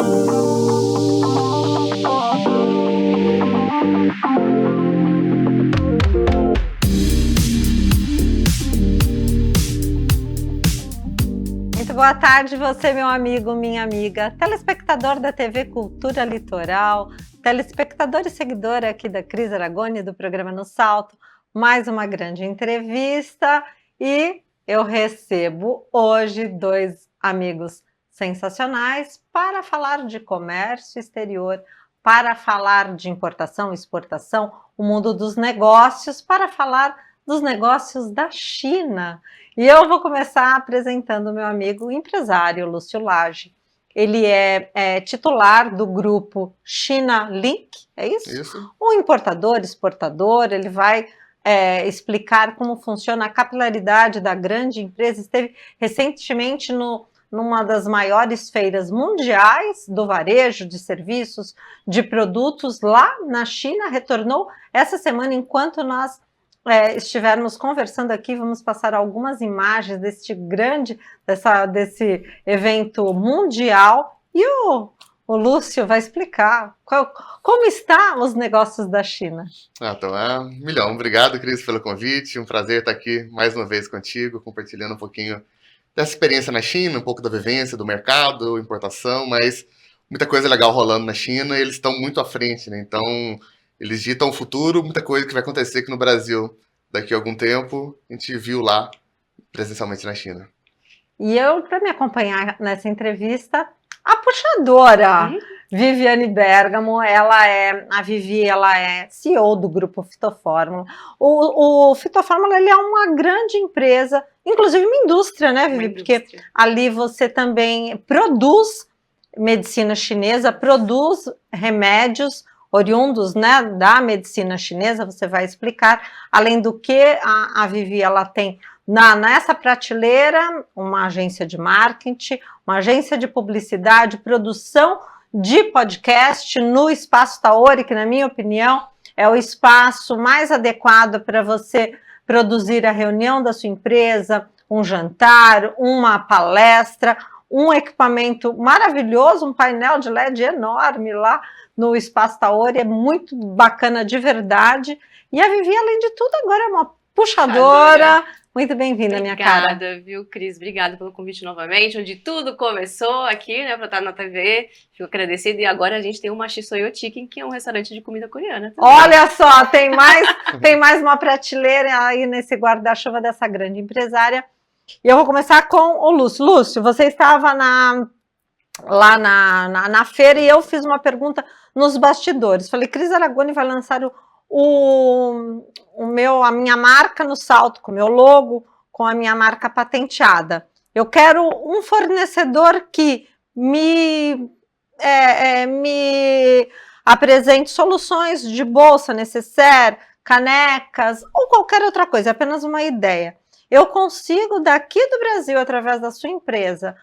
Muito boa tarde, você, meu amigo, minha amiga, telespectador da TV Cultura Litoral, telespectador e seguidor aqui da Cris Aragoni, do programa No Salto, mais uma grande entrevista e eu recebo hoje dois amigos sensacionais para falar de comércio exterior, para falar de importação, exportação, o mundo dos negócios, para falar dos negócios da China. E eu vou começar apresentando o meu amigo empresário, Lúcio Lage. Ele é titular do grupo China Link, é isso? Isso. Um importador, exportador, ele vai explicar como funciona a capilaridade da grande empresa. Esteve recentemente numa das maiores feiras mundiais do varejo, de serviços, de produtos lá na China, retornou essa semana enquanto nós estivermos conversando aqui, vamos passar algumas imagens desse evento mundial e o Lúcio vai explicar como estão os negócios da China. Então é um milhão. Obrigado, Cris, pelo convite. Um prazer estar aqui mais uma vez contigo, compartilhando um pouquinho dessa experiência na China, um pouco da vivência do mercado, importação, mas muita coisa legal rolando na China e eles estão muito à frente, né? Então, eles ditam o futuro, muita coisa que vai acontecer aqui no Brasil daqui a algum tempo, a gente viu lá presencialmente na China. E eu, para me acompanhar nessa entrevista, a puxadora Viviane Bergamo, a Vivi, ela é CEO do grupo Fitofórmula. O Fitofórmula, ele é uma grande empresa, inclusive uma indústria, né, Vivi? Porque ali você também produz medicina chinesa, produz remédios oriundos, né, da medicina chinesa, você vai explicar. Além do que, a Vivi, ela tem nessa prateleira uma agência de marketing, uma agência de publicidade, produção de podcast no Espaço Taori, que na minha opinião é o espaço mais adequado para você produzir a reunião da sua empresa, um jantar, uma palestra, um equipamento maravilhoso, um painel de LED enorme lá no Espaço Taori, é muito bacana de verdade. E a Vivi, além de tudo, agora é uma puxadora. Muito bem-vinda, minha cara. Obrigada, viu, Cris? Obrigada pelo convite novamente, onde tudo começou aqui, né, pra estar na TV. Fico agradecida. E agora a gente tem o Machisoyo Chicken, que é um restaurante de comida coreana. Olha só, tem mais uma prateleira aí nesse guarda-chuva dessa grande empresária. E eu vou começar com o Lúcio. Lúcio, você estava lá na feira e eu fiz uma pergunta nos bastidores. Falei, Cris Aragoni vai lançar a minha marca no salto, com o meu logo, com a minha marca patenteada. Eu quero um fornecedor que me apresente soluções de bolsa, necessaire, canecas ou qualquer outra coisa, é apenas uma ideia. Eu consigo, daqui do Brasil, através da sua empresa,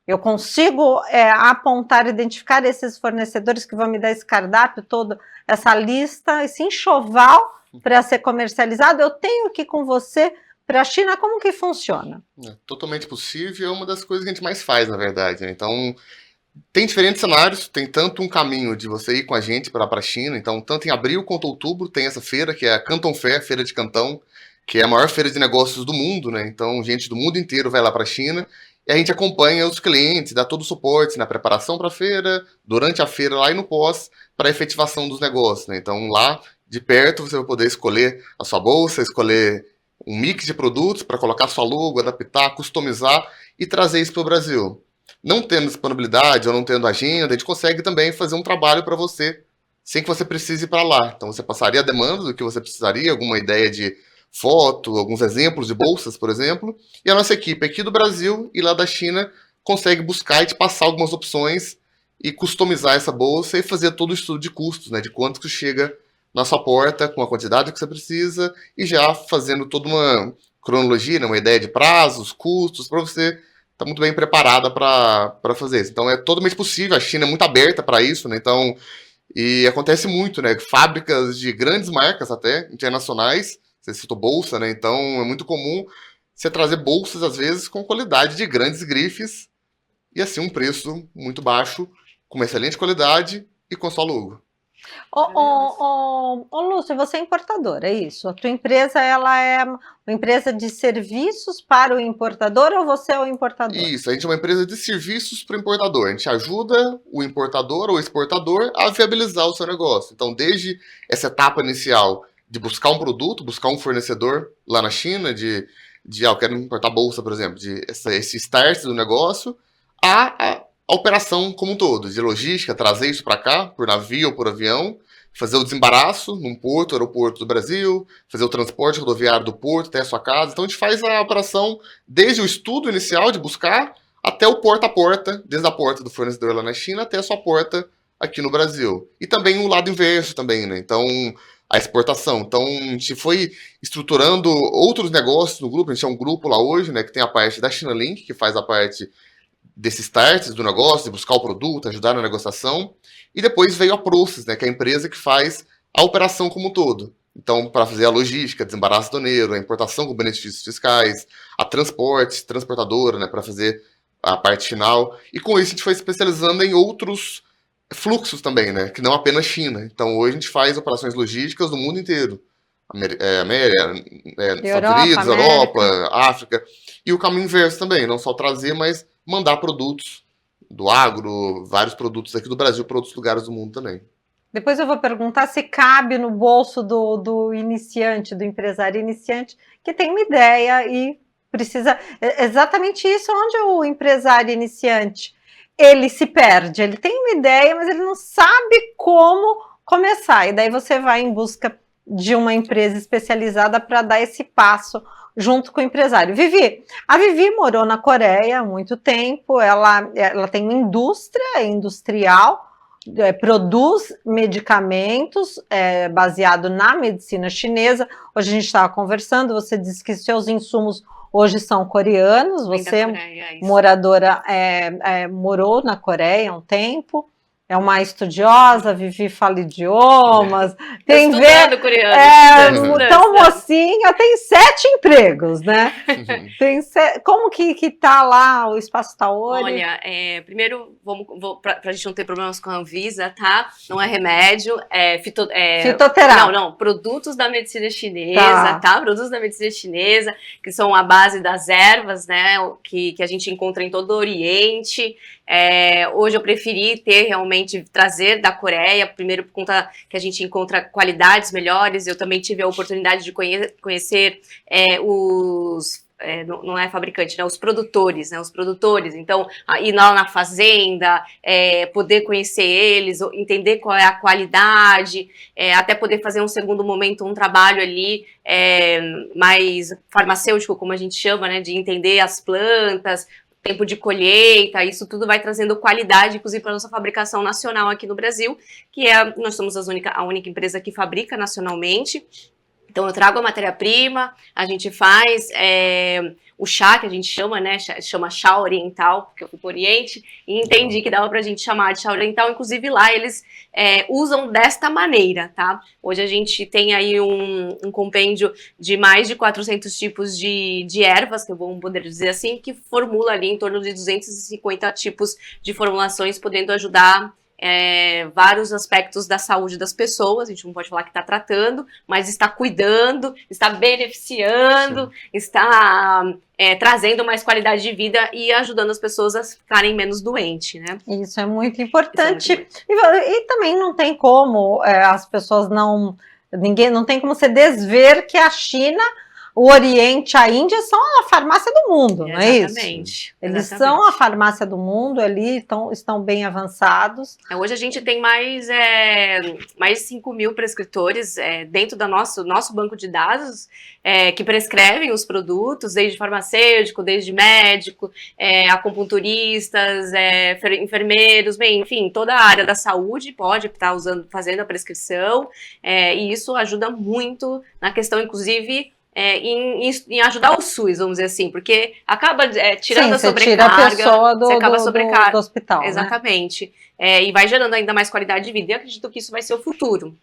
eu consigo apontar, identificar esses fornecedores que vão me dar esse cardápio todo, essa lista, esse enxoval para ser comercializado. Eu tenho que ir com você para a China. Como que funciona? É totalmente possível, é uma das coisas que a gente mais faz, na verdade, né? Então, tem diferentes cenários, tem tanto um caminho de você ir com a gente para a China, então, tanto em abril quanto outubro tem essa feira, que é a Canton Fair, Feira de Cantão, que é a maior feira de negócios do mundo, né? Então, gente do mundo inteiro vai lá para a China. E a gente acompanha os clientes, dá todo o suporte na preparação para a feira, durante a feira lá e no pós, para a efetivação dos negócios, né? Então lá, de perto, você vai poder escolher a sua bolsa, escolher um mix de produtos para colocar sua logo, adaptar, customizar e trazer isso para o Brasil. Não tendo disponibilidade ou não tendo agenda, a gente consegue também fazer um trabalho para você, sem que você precise ir para lá. Então você passaria a demanda do que você precisaria, alguma ideia de foto, alguns exemplos de bolsas, por exemplo, e a nossa equipe aqui do Brasil e lá da China consegue buscar e te passar algumas opções e customizar essa bolsa e fazer todo o estudo de custos, né, de quanto que chega na sua porta, com a quantidade que você precisa, e já fazendo toda uma cronologia, né, uma ideia de prazos, custos, para você estar muito bem preparada para fazer isso. Então é totalmente possível, a China é muito aberta para isso, né, então, e acontece muito, né, fábricas de grandes marcas até, internacionais. Você citou bolsa, né? Então é muito comum você trazer bolsas, às vezes, com qualidade de grandes grifes e, assim, um preço muito baixo com uma excelente qualidade e com só logo. Lúcio, você é importadora, é isso? A tua empresa, ela é uma empresa de serviços para o importador ou você é o importador? Isso, a gente é uma empresa de serviços para o importador. A gente ajuda o importador ou exportador a viabilizar o seu negócio. Então, desde essa etapa inicial de buscar um produto, buscar um fornecedor lá na China, eu quero importar bolsa, por exemplo, esse start do negócio, a operação como um todo, de logística, trazer isso para cá, por navio ou por avião, fazer o desembaraço num porto, aeroporto do Brasil, fazer o transporte rodoviário do porto até a sua casa. Então a gente faz a operação desde o estudo inicial de buscar até o porta a porta, desde a porta do fornecedor lá na China até a sua porta aqui no Brasil. E também o lado inverso também, né? Então, a exportação. Então, a gente foi estruturando outros negócios no grupo. A gente é um grupo lá hoje, né, que tem a parte da China Link, que faz a parte desses starts do negócio, de buscar o produto, ajudar na negociação. E depois veio a Proces, né, que é a empresa que faz a operação como um todo. Então, para fazer a logística, desembaraço aduaneiro, a importação com benefícios fiscais, a transportadora, né, para fazer a parte final. E com isso a gente foi especializando em outros fluxos também, né, que não apenas China. Então, hoje a gente faz operações logísticas no mundo inteiro. América, Estados Unidos, Europa, África. E o caminho inverso também, não só trazer, mas mandar produtos do agro, vários produtos aqui do Brasil para outros lugares do mundo também. Depois eu vou perguntar se cabe no bolso do iniciante, do empresário iniciante, que tem uma ideia e precisa... Exatamente isso, onde o empresário iniciante, ele se perde, ele tem uma ideia, mas ele não sabe como começar. E daí você vai em busca de uma empresa especializada para dar esse passo junto com o empresário. A Vivi morou na Coreia há muito tempo, ela tem uma indústria industrial, produz medicamentos baseado na medicina chinesa. Hoje a gente estava conversando, você disse que seus insumos hoje são coreanos, você, moradora, morou na Coreia há um tempo. É uma estudiosa, Vivi fala idiomas, tem coreano. Tão mocinha, tem 7 empregos, né? Como que tá lá o Espaço Taori? Olha, primeiro, pra gente não ter problemas com a Anvisa, tá? Não é remédio, fitoterápico. Não, produtos da medicina chinesa, tá? Produtos da medicina chinesa, que são a base das ervas, né? Que a gente encontra em todo o Oriente. Hoje eu preferi trazer da Coreia, primeiro por conta que a gente encontra qualidades melhores. Eu também tive a oportunidade de conhecer não é fabricante, né? Os produtores, né? Os produtores. Então, ir lá na fazenda, poder conhecer eles, entender qual é a qualidade, até poder fazer um segundo momento, um trabalho ali mais farmacêutico, como a gente chama, né? De entender as plantas, tempo de colheita, isso tudo vai trazendo qualidade, inclusive para a nossa fabricação nacional aqui no Brasil, nós somos a única empresa que fabrica nacionalmente. Então eu trago a matéria-prima, a gente faz o chá, que a gente chama, né, chama chá oriental, porque eu fui para o Oriente, e entendi que dava pra gente chamar de chá oriental, inclusive lá eles usam desta maneira, tá? Hoje a gente tem aí um compêndio de mais de 400 tipos de ervas, que eu vou poder dizer assim, que formula ali em torno de 250 tipos de formulações, podendo ajudar vários aspectos da saúde das pessoas. A gente não pode falar que está tratando, mas está cuidando, está beneficiando, está trazendo mais qualidade de vida e ajudando as pessoas a ficarem menos doentes, né? Isso é muito importante. E também não tem como as pessoas não tem como você desver que a China, o Oriente, a Índia são a farmácia do mundo, não é isso? Exatamente. Eles são a farmácia do mundo ali, estão bem avançados. Hoje a gente tem mais de 5 mil prescritores dentro do nosso banco de dados que prescrevem os produtos, desde farmacêutico, desde médico, acupunturistas, enfermeiros, bem, enfim, toda a área da saúde pode estar fazendo a prescrição, e isso ajuda muito na questão, inclusive, em ajudar o SUS, vamos dizer assim, porque acaba tirando a sobrecarga, tira a pessoa você acaba sobrecarga do hospital. Exatamente, né? E vai gerando ainda mais qualidade de vida, e eu acredito que isso vai ser o futuro.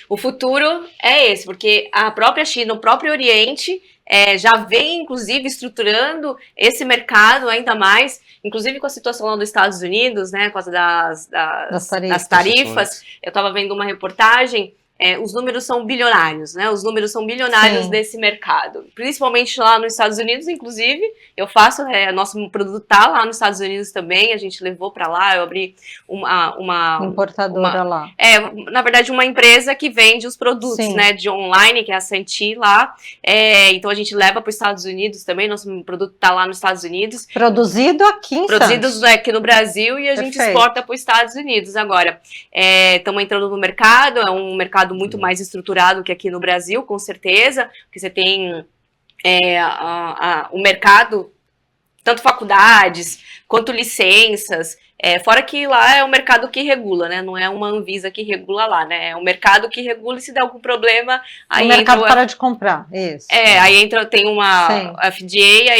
O futuro é esse, porque a própria China, o próprio Oriente, já vem, inclusive, estruturando esse mercado ainda mais, inclusive com a situação lá dos Estados Unidos, né, por causa das tarifas. tarifas, eu estava vendo uma reportagem. Os números são bilionários, né? Os números são bilionários Sim. desse mercado. Principalmente lá nos Estados Unidos, inclusive, eu faço, nosso produto tá lá nos Estados Unidos também, a gente levou para lá, eu abri uma Importadora lá. Na verdade, uma empresa que vende os produtos, Sim. né, de online, que é a Santi lá. Então a gente leva para os Estados Unidos também, nosso produto tá lá nos Estados Unidos. Produzido aqui em Produzidos Santos. aqui no Brasil e a gente Perfeito. exporta para os Estados Unidos agora. Estamos entrando no mercado, é um mercado muito mais estruturado que aqui no Brasil, com certeza, porque você tem o mercado, tanto faculdades quanto licenças, fora que lá é o mercado que regula, né? Não é uma Anvisa que regula lá, né? É um mercado que regula e se der algum problema, aí o mercado para de comprar, isso. aí tem uma Sim. FDA,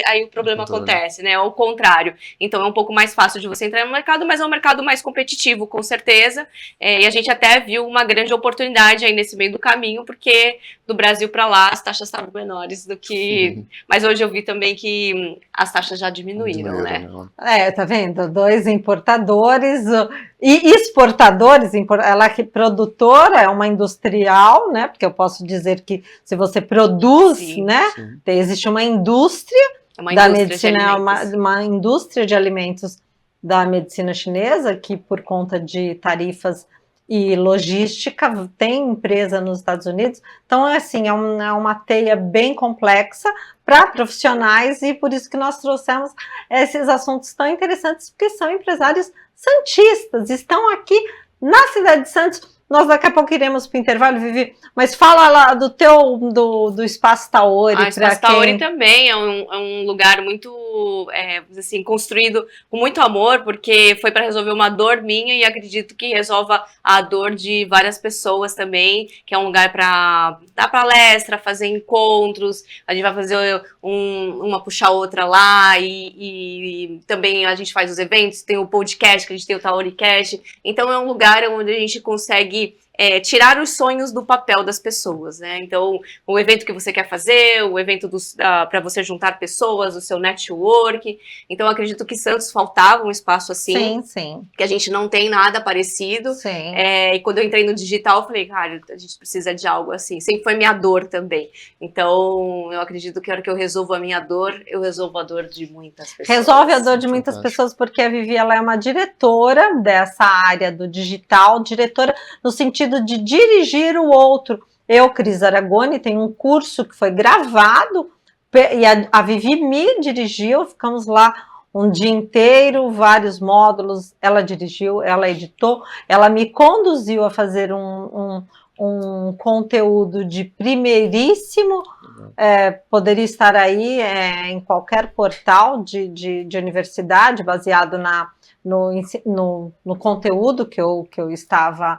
aí o problema acontece, né? Ao contrário. Então é um pouco mais fácil de você entrar no mercado, mas é um mercado mais competitivo, com certeza. E a gente até viu uma grande oportunidade aí nesse meio do caminho, porque do Brasil para lá as taxas estavam menores do que... Mas hoje eu vi também que as taxas já diminuíram, né? Tá vendo? Dois importadores e exportadores, ela que produtora é uma industrial, né? Porque eu posso dizer que se você produz, Sim, né? sim. Existe uma indústria Uma da indústria medicina, de alimentos. uma indústria de alimentos da medicina chinesa que por conta de tarifas e logística tem empresa nos Estados Unidos. Então, assim, é uma teia bem complexa para profissionais e por isso que nós trouxemos esses assuntos tão interessantes, porque são empresários santistas, estão aqui na cidade de Santos. Nós daqui a pouco iremos para o intervalo, Vivi, mas fala lá do Espaço Taori. O Espaço Taori também é um lugar muito, assim, construído com muito amor, porque foi para resolver uma dor minha e acredito que resolva a dor de várias pessoas também, que é um lugar para dar palestra, fazer encontros, a gente vai fazer uma puxar outra lá e também a gente faz os eventos, tem o podcast, que a gente tem o TaoriCast, então é um lugar onde a gente consegue tirar os sonhos do papel das pessoas, né? Então, o evento que você quer fazer, o evento para você juntar pessoas, o seu network. Então, acredito que Santos faltava um espaço assim. Sim. Que a gente não tem nada parecido. Sim. E quando eu entrei no digital, eu falei, cara, a gente precisa de algo assim. Sempre foi minha dor também. Então, eu acredito que a hora que eu resolvo a minha dor, eu resolvo a dor de muitas pessoas. Resolve a dor de muitas pessoas, porque a Vivi, ela é uma diretora dessa área do digital, diretora no sentido de dirigir o outro. Eu, Cris Aragoni, tenho um curso que foi gravado e a Vivi me dirigiu, ficamos lá um dia inteiro, vários módulos, ela dirigiu, ela editou, ela me conduziu a fazer um conteúdo de primeiríssimo, poderia estar aí em qualquer portal de universidade, baseado no conteúdo que eu estava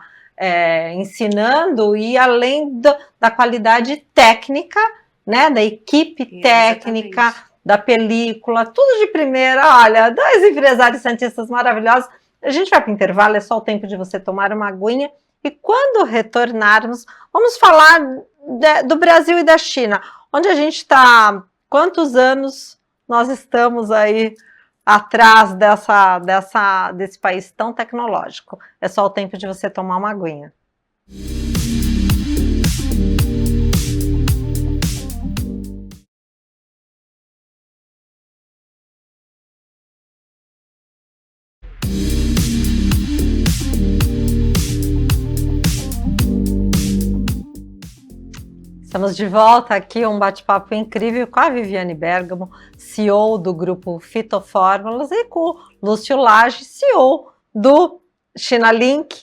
ensinando, e além da qualidade técnica, né, da equipe técnica, exatamente, da película, tudo de primeira. Olha, dois empresários santistas maravilhosos. A gente vai para o intervalo, é só o tempo de você tomar uma aguinha, e quando retornarmos, vamos falar do Brasil e da China, onde a gente está, quantos anos nós estamos aí atrás desse país tão tecnológico. É só o tempo de você tomar uma aguinha. Estamos de volta aqui, um bate-papo incrível com a Viviane Bergamo, CEO do grupo Fitofórmulas, e com o Lúcio Lage, CEO do Chinalink.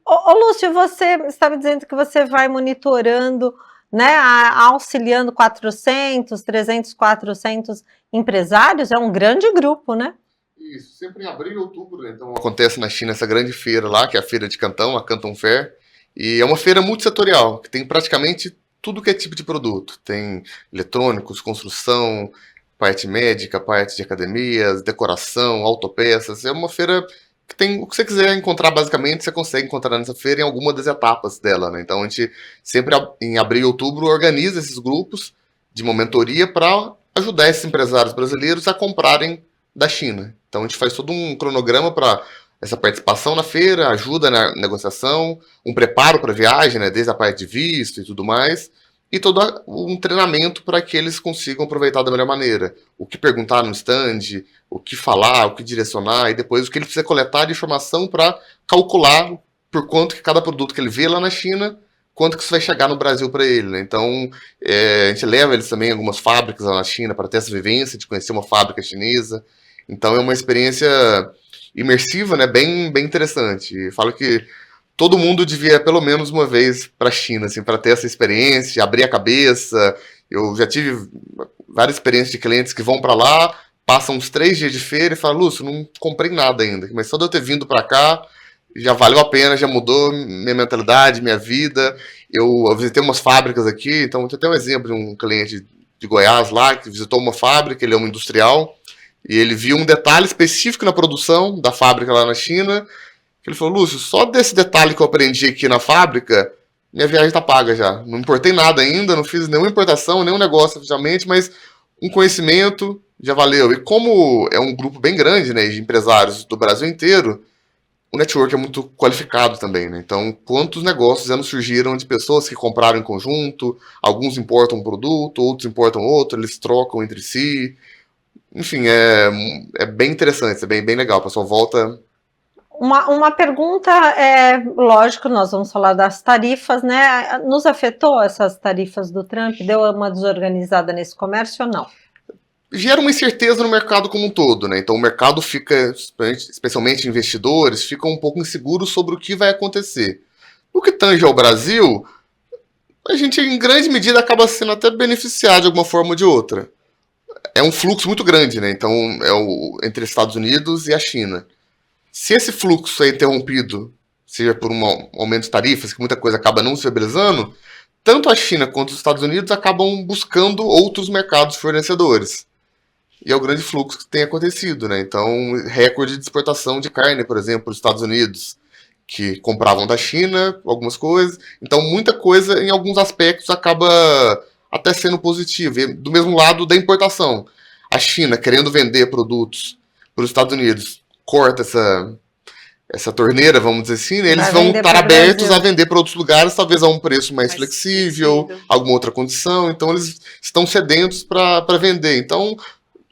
Ô Lúcio, você estava dizendo que você vai monitorando, né, auxiliando 400, 300, 400 empresários, é um grande grupo, né? Isso, sempre em abril e outubro, né? Então acontece na China essa grande feira lá, que é a feira de Cantão, a Canton Fair, e é uma feira multissetorial, que tem praticamente tudo que é tipo de produto. Tem eletrônicos, construção, parte médica, parte de academias, decoração, autopeças. É uma feira que tem o que você quiser encontrar, basicamente, você consegue encontrar nessa feira em alguma das etapas dela, né? Então a gente sempre em abril e outubro organiza esses grupos de uma mentoria para ajudar esses empresários brasileiros a comprarem da China. Então a gente faz todo um cronograma para essa participação na feira, ajuda na negociação, um preparo para a viagem, né, desde a parte de visto e tudo mais, e todo um treinamento para que eles consigam aproveitar da melhor maneira. O que perguntar no stand, o que falar, o que direcionar, e depois o que ele precisa coletar de informação para calcular por quanto que cada produto que ele vê lá na China, quanto que isso vai chegar no Brasil para ele, né? Então, a gente leva eles também em algumas fábricas lá na China para ter essa vivência de conhecer uma fábrica chinesa. Então, é uma experiência imersiva, né? Bem interessante. E falo que todo mundo devia pelo menos uma vez para a China, assim, para ter essa experiência, abrir a cabeça. Eu já tive várias experiências de clientes que vão para lá, passam uns 3 dias de feira e falam, Lúcio, não comprei nada ainda, mas só de eu ter vindo para cá já valeu a pena, já mudou minha mentalidade, minha vida. Eu visitei umas fábricas aqui, então tem até um exemplo de um cliente de Goiás lá, que visitou uma fábrica, ele é um industrial, e ele viu um detalhe específico na produção da fábrica lá na China, que ele falou, Lúcio, só desse detalhe que eu aprendi aqui na fábrica, minha viagem tá paga já. Não importei nada ainda, não fiz nenhuma importação, nenhum negócio oficialmente, mas um conhecimento já valeu. E como é um grupo bem grande, né, de empresários do Brasil inteiro, o network é muito qualificado também, né? Então, quantos negócios já não surgiram de pessoas que compraram em conjunto, alguns importam um produto, outros importam outro, eles trocam entre si. Enfim, é bem interessante, é bem legal. O pessoal volta. Uma pergunta, lógico, nós vamos falar das tarifas, né? Nos afetou essas tarifas do Trump? Deu uma desorganizada nesse comércio ou não? Gera uma incerteza no mercado como um todo, né? Então o mercado fica, especialmente investidores, ficam um pouco inseguros sobre o que vai acontecer. No que tange ao Brasil, a gente em grande medida acaba sendo até beneficiado de alguma forma ou de outra. É um fluxo muito grande, né? Então entre Estados Unidos e a China. Se esse fluxo é interrompido, seja por um aumento de tarifas, que muita coisa acaba não se viabilizando, tanto a China quanto os Estados Unidos acabam buscando outros mercados fornecedores. E é o grande fluxo que tem acontecido, né? Então, recorde de exportação de carne, por exemplo, para os Estados Unidos, que compravam da China algumas coisas. Então, muita coisa, em alguns aspectos, acaba até sendo positivo. E do mesmo lado da importação. A China, querendo vender produtos para os Estados Unidos, corta essa torneira, vamos dizer assim, né? Eles vão estar abertos a vender para outros lugares, talvez a um preço mais flexível, alguma outra condição. Então, eles estão sedentos para vender. Então,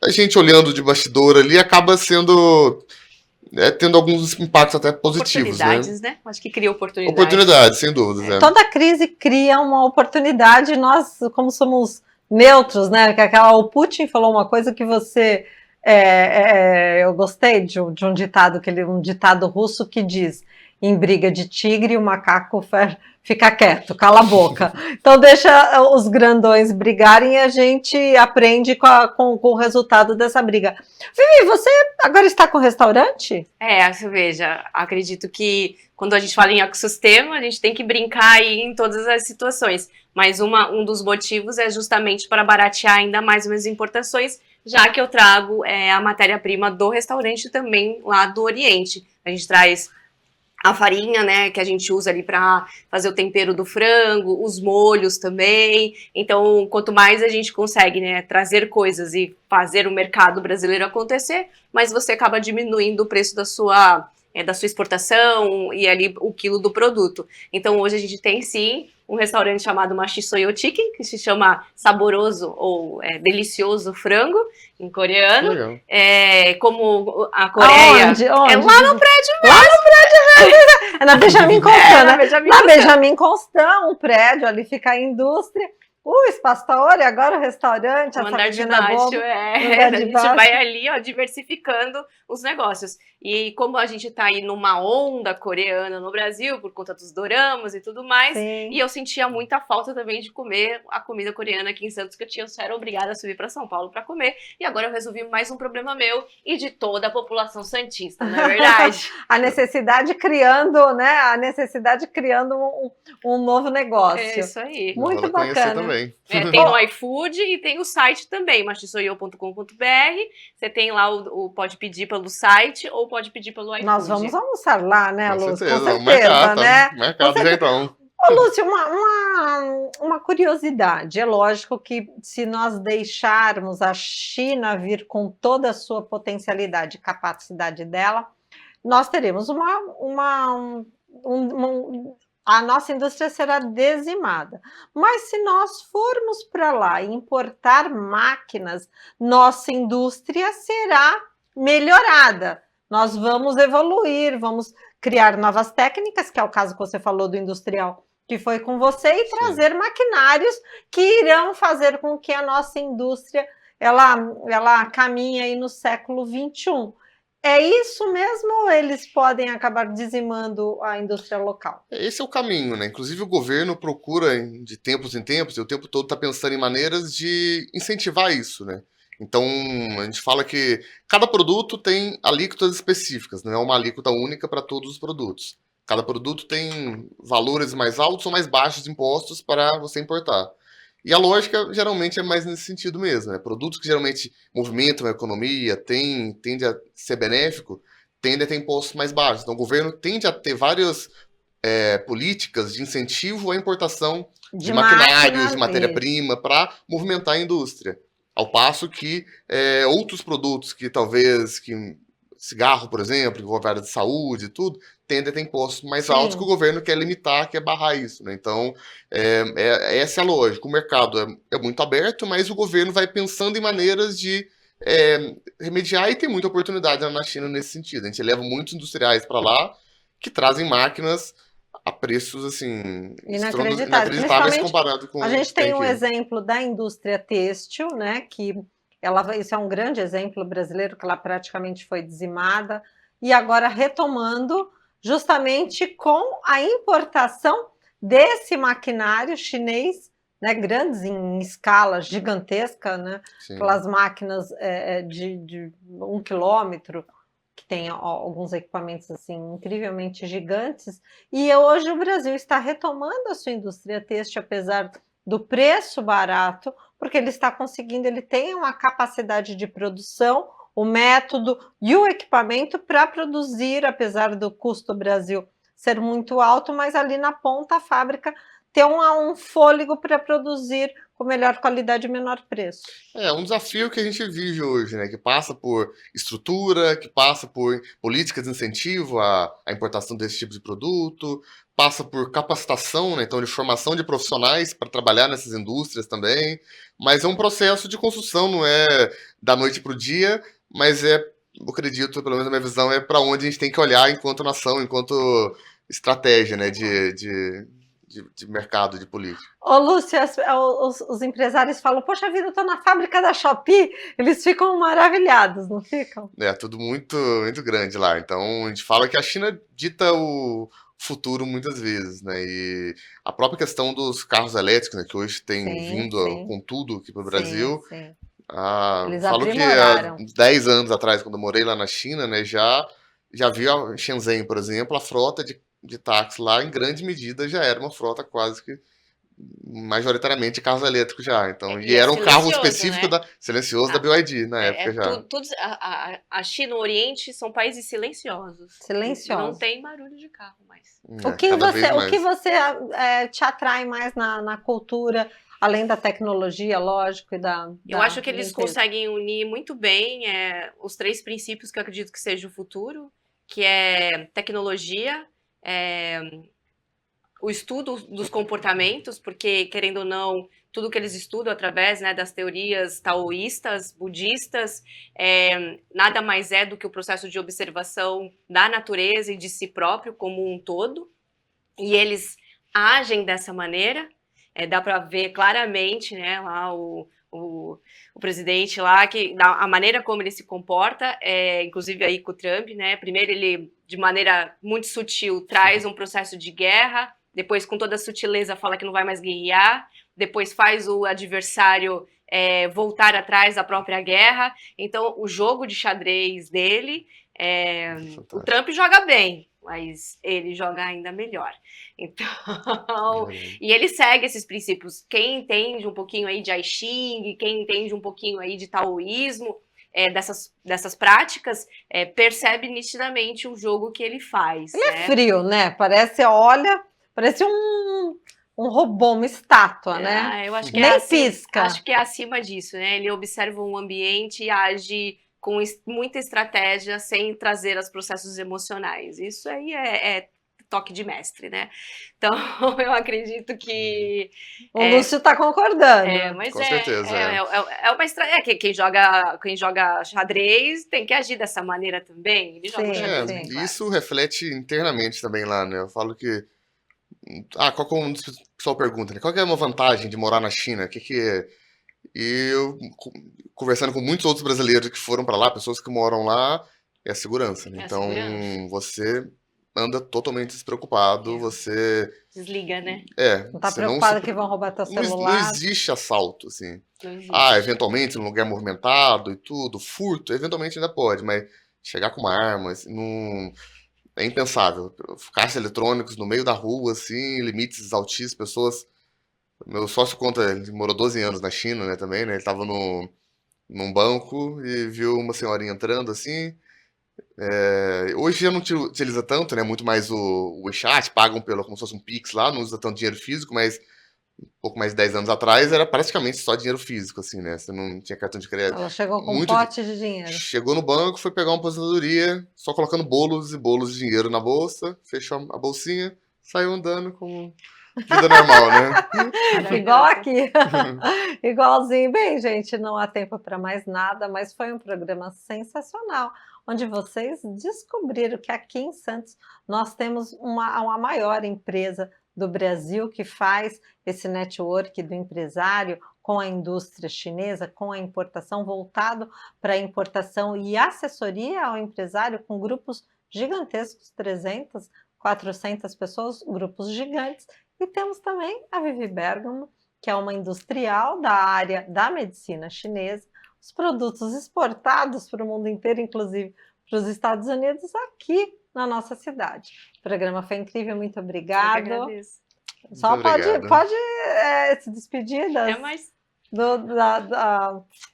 a gente olhando de bastidor ali acaba tendo alguns impactos até positivos, oportunidades, né? Acho que cria oportunidades. Oportunidades, sem dúvida. Toda crise cria uma oportunidade, nós, como somos neutros, né? Que o Putin falou uma coisa que você... eu gostei de um ditado, um ditado russo que diz: em briga de tigre, o macaco fica quieto, cala a boca. Então deixa os grandões brigarem e a gente aprende com o resultado dessa briga. Vivi, você agora está com restaurante? Você veja, acredito que quando a gente fala em ecossistema, a gente tem que brincar aí em todas as situações. Mas um dos motivos é justamente para baratear ainda mais as importações, já que eu trago a matéria-prima do restaurante também lá do Oriente. A gente traz a farinha, né, que a gente usa ali para fazer o tempero do frango, os molhos também. Então, quanto mais a gente consegue, né, trazer coisas e fazer o mercado brasileiro acontecer, mais você acaba diminuindo o preço da sua exportação e ali o quilo do produto. Então, hoje a gente tem sim um restaurante chamado Mashi Soyo Chicken, que se chama saboroso ou delicioso frango, em coreano. Como a Coreia... Onde? Lá no prédio mesmo. Lá no prédio mesmo. É na Benjamin Constant, né? Na Benjamin Constant, um prédio, ali fica a indústria. O espaço tá, olha, agora o restaurante, o andar de baixo, a gente vai ali, ó, diversificando os negócios. E como a gente tá aí numa onda coreana no Brasil, por conta dos doramas e tudo mais, sim, e eu sentia muita falta também de comer a comida coreana aqui em Santos, que eu era obrigada a subir para São Paulo para comer, e agora eu resolvi mais um problema meu e de toda a população santista, não é verdade? A necessidade criando, né, um novo negócio. É isso aí. Muito bacana. Também. Tem no iFood e tem o site também, machisoyo.com.br. Você tem lá pode pedir pelo site ou pode pedir pelo iFood. Nós vamos almoçar lá, né, Luz? Com certeza, marcado, né? Marcado já então. Ô, Lúcia, uma curiosidade. É lógico que se nós deixarmos a China vir com toda a sua potencialidade e capacidade dela, nós teremos a nossa indústria será dizimada. Mas se nós formos para lá e importar máquinas, nossa indústria será melhorada. Nós vamos evoluir, vamos criar novas técnicas, que é o caso que você falou do industrial, que foi com você, e trazer maquinários que irão fazer com que a nossa indústria ela caminhe aí no século XXI. É isso mesmo ou eles podem acabar dizimando a indústria local? Esse é o caminho, né? Inclusive o governo procura, de tempos em tempos, e o tempo todo está pensando em maneiras de incentivar isso, né? Então, a gente fala que cada produto tem alíquotas específicas, não é uma alíquota única para todos os produtos. Cada produto tem valores mais altos ou mais baixos de impostos para você importar. E a lógica geralmente é mais nesse sentido mesmo, né? Produtos que geralmente movimentam a economia, tende a ser benéfico, tende a ter impostos mais baixos. Então o governo tende a ter várias políticas de incentivo à importação de maquinários, de matéria-prima, para movimentar a indústria. Ao passo que outros produtos que talvez, cigarro, por exemplo, envolve área de saúde e tudo, tende a ter impostos mais altos que o governo quer limitar, quer barrar isso, né? Então, essa é a lógica. O mercado é muito aberto, mas o governo vai pensando em maneiras de remediar, e tem muita oportunidade na China nesse sentido. A gente leva muitos industriais para lá que trazem máquinas a preços assim inacreditáveis comparado com a gente tem um exemplo da indústria têxtil, né, que isso é um grande exemplo brasileiro, que ela praticamente foi dizimada, e agora retomando justamente com a importação desse maquinário chinês, né, grandes em escala gigantesca, né, aquelas máquinas de 1 quilômetro, que tem alguns equipamentos assim incrivelmente gigantes, e hoje o Brasil está retomando a sua indústria têxtil, apesar do preço barato, porque ele está conseguindo, ele tem uma capacidade de produção, o método e o equipamento para produzir, apesar do custo do Brasil ser muito alto, mas ali na ponta a fábrica ter um fôlego para produzir com melhor qualidade e menor preço. É um desafio que a gente vive hoje, né? Que passa por estrutura, que passa por políticas de incentivo à importação desse tipo de produto, passa por capacitação, né? Então de formação de profissionais para trabalhar nessas indústrias também, mas é um processo de construção, não é da noite para o dia, mas eu acredito, pelo menos na minha visão, é para onde a gente tem que olhar enquanto nação, enquanto estratégia, né? De mercado, de política. Ô, Lúcia, os empresários falam, poxa vida, eu tô na fábrica da Shopee, eles ficam maravilhados, não ficam? É tudo muito, muito grande lá, então a gente fala que a China dita o futuro muitas vezes, né, e a própria questão dos carros elétricos, né, que hoje tem vindo com tudo aqui para o Brasil, eles falo que há 10 anos atrás, quando eu morei lá na China, né, já vi a Shenzhen, por exemplo, a frota de táxi lá, em grande medida, já era uma frota quase que majoritariamente carros elétricos já. Então, e era um carro específico, né? silencioso da BYD na época já. A China e o Oriente são países silenciosos. Não tem barulho de carro mais. O que você te atrai mais na cultura, além da tecnologia, lógico, Eu acho que eles conseguem unir muito bem os 3 princípios que eu acredito que seja o futuro, que é tecnologia, o estudo dos comportamentos, porque, querendo ou não, tudo que eles estudam através, né, das teorias taoístas, budistas, nada mais é do que o processo de observação da natureza e de si próprio como um todo, e eles agem dessa maneira. Dá para ver claramente, né, lá o presidente lá, que a maneira como ele se comporta, inclusive aí com o Trump, né, primeiro ele, de maneira muito sutil, traz um processo de guerra, depois com toda a sutileza fala que não vai mais guerrear, depois faz o adversário voltar atrás da própria guerra. Então o jogo de xadrez dele, o Trump joga bem, mas ele joga ainda melhor. Então, e ele segue esses princípios. Quem entende um pouquinho aí de I Ching, quem entende um pouquinho aí de taoísmo, dessas práticas, percebe nitidamente o jogo que ele faz. Ele é frio, né? Parece um robô, uma estátua, né? Eu acho que Nem é assim, pisca. acho que é acima disso, né? Ele observa um ambiente e age com muita estratégia sem trazer os processos emocionais. Isso aí é toque de mestre, né? Então, eu acredito que... O Lúcio está concordando. Mas Com certeza, é uma estratégia. Quem joga xadrez tem que agir dessa maneira também. Ele joga xadrez bem claro. Isso reflete internamente também lá, né? Eu falo que... o pessoal pergunta, né? Qual que é uma vantagem de morar na China? O que que é? E eu, conversando com muitos outros brasileiros que foram para lá, pessoas que moram lá, é a segurança, né? Então, você anda totalmente despreocupado, você... Desliga, né? Não tá preocupado que vão roubar teu celular. Não existe assalto, assim. Não existe. Eventualmente, num lugar movimentado e tudo, furto, eventualmente ainda pode, mas chegar com uma arma, assim, não... É impensável. Caixas eletrônicos no meio da rua, assim, limites altíssimos, pessoas... Meu sócio conta, ele morou 12 anos na China, né, também, né? Ele tava num banco e viu uma senhorinha entrando, assim. Hoje já não utiliza tanto, né? Muito mais o WeChat, pagam como se fosse um Pix lá, não usa tanto dinheiro físico, mas um pouco mais de 10 anos atrás era praticamente só dinheiro físico, assim, né? Você não tinha cartão de crédito. Ela chegou com um pote de dinheiro. Chegou no banco, foi pegar uma aposentadoria, só colocando bolos e bolos de dinheiro na bolsa, fechou a bolsinha, saiu andando com vida normal, né? Igual aqui. Igualzinho. Bem, gente, não há tempo para mais nada, mas foi um programa sensacional, onde vocês descobriram que aqui em Santos nós temos uma maior empresa do Brasil que faz esse network do empresário com a indústria chinesa, com a importação, voltado para a importação e assessoria ao empresário com grupos gigantescos, 300, 400 pessoas, grupos gigantes. E temos também a Vivi Bergamo, que é uma industrial da área da medicina chinesa, os produtos exportados para o mundo inteiro, inclusive para os Estados Unidos, aqui na nossa cidade. O programa foi incrível, muito obrigada. Eu que agradeço. Só pode se despedir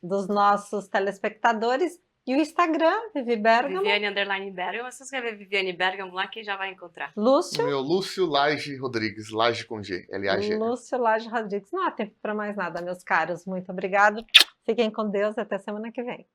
dos nossos telespectadores. E o Instagram, Vivi Bergamo. Viviane_Bergamo. Se você escrever Viviane Bergamo lá, que já vai encontrar. Lúcio. Meu Lúcio Lage Rodrigues, Lage com G, L-A-G. Lúcio Lage Rodrigues. Não há tempo para mais nada, meus caros. Muito obrigado. Fiquem com Deus e até semana que vem.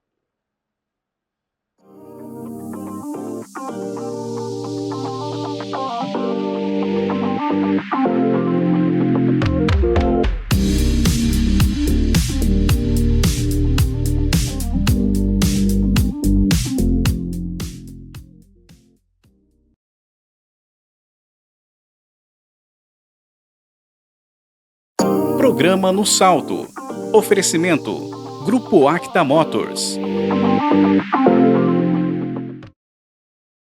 Programa No Salto. Oferecimento: Grupo Acta Motors.